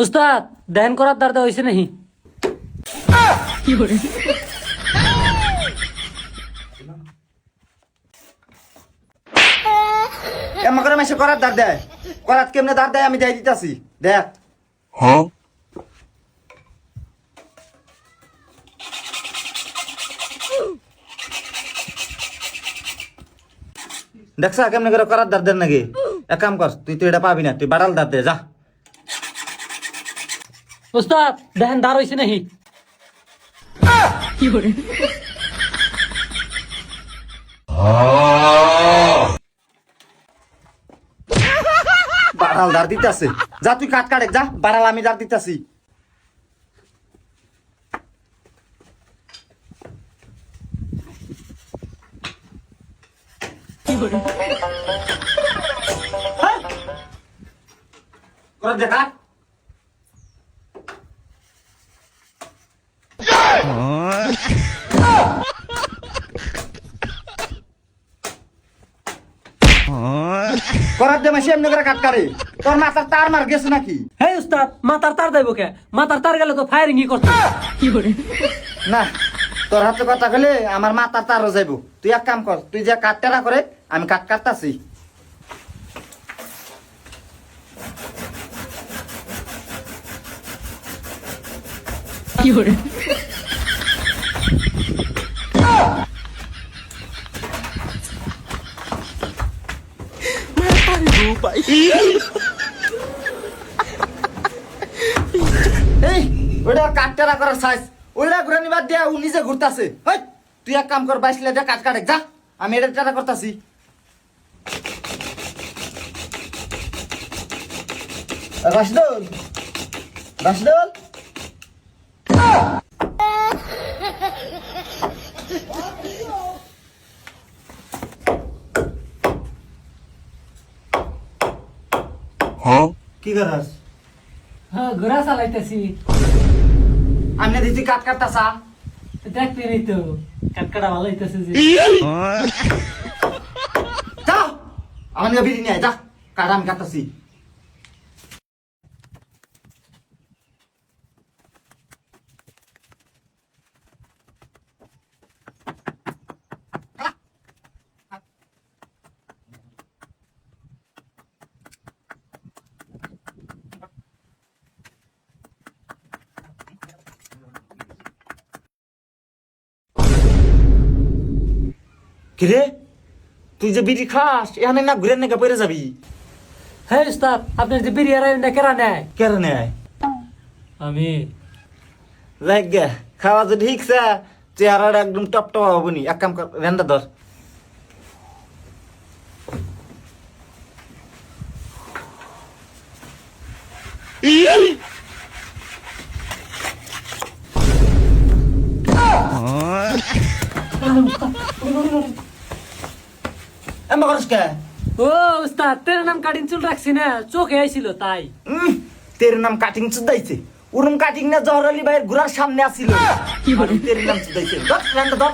উস্তাদ ধ্যান করার দরকার হয়েছে নাকি? আমাকে মেসে করার দাঁড় দেয়, করাত কেমনে দাঁড় দেয় আমি দেয় দিতেছি দেখ। দেখছা কেমনে করে করার দাঁড় দেন নাকি? এক কাম কর, তুই তো এটা পাবি না, তুই বাড়াল দাঁড় দে যা। উস্তাদ ধ্যান দাঁড় হয়েছে নাকি? বাড়াল দাঁড় দিতেছে, যা তুই কাট কাটে যা, বাড়াল আমি দাঁড় দিতেছি। দেখা করার দে মাসে এমনি করে কাট কাটে, তোর মাথার তার মার গেছে নাকি? হে উস্তাদ মাথার তার যাইব কে? মাথার তার গেলে তো ফায়ারিং করতে। না, তোর হাতে কথা কইলে আমার মাথার তারও যাইব। তুই এক কাম কর, তুই যে কাটতেরা করে আমি কাট কাটতাছি। এই ওটা কাটতেরা করার সাইজ, ওইটা ঘুরে নিবার দিয়া ও নিজে ঘুরতাছে। হেই, তুই এক কাম কর, 22 লিটার কাট কাটে যা, আমি এটা টেরা করতাছি। রাশিদুল, রাশিদুল, কি করাস? হ্যাঁ ঘোরা চালাইতেছি। আমি দিদি কাট কাটতাছা, দেখতে নেই তো কাটকাটা ভালো হইতেছে যে। যা আমার নিয়ে বিড়ি নিয়ে যা, কাট আমি কাটতাছি। কিরে তুই যে বিড়ি খাস এখানে না ঘুরে নাকি পড়ে যাবি? হে উস্তাদ আপনার যে বিরিয়ানি না কেরা নেয়? কেন নেয়? আমি লাগে খাওয়া যদি ঠিকছে চেহারাটা একদম টপ টপ হবনি। এক কাম কর, রেন্দা ধর। এমন করিস কে? ও উস্তাদ তের নাম কাটিং চুল রাখছি না, চোখে আইছিল তাই। তের নাম কাটিং চুদাইছে, ওরম কাটিং না জহর আলী ভাইয়ের ঘোড়ার সামনে আসিল। তের নাম চুদাইছে, ধর রেন্দা ধর।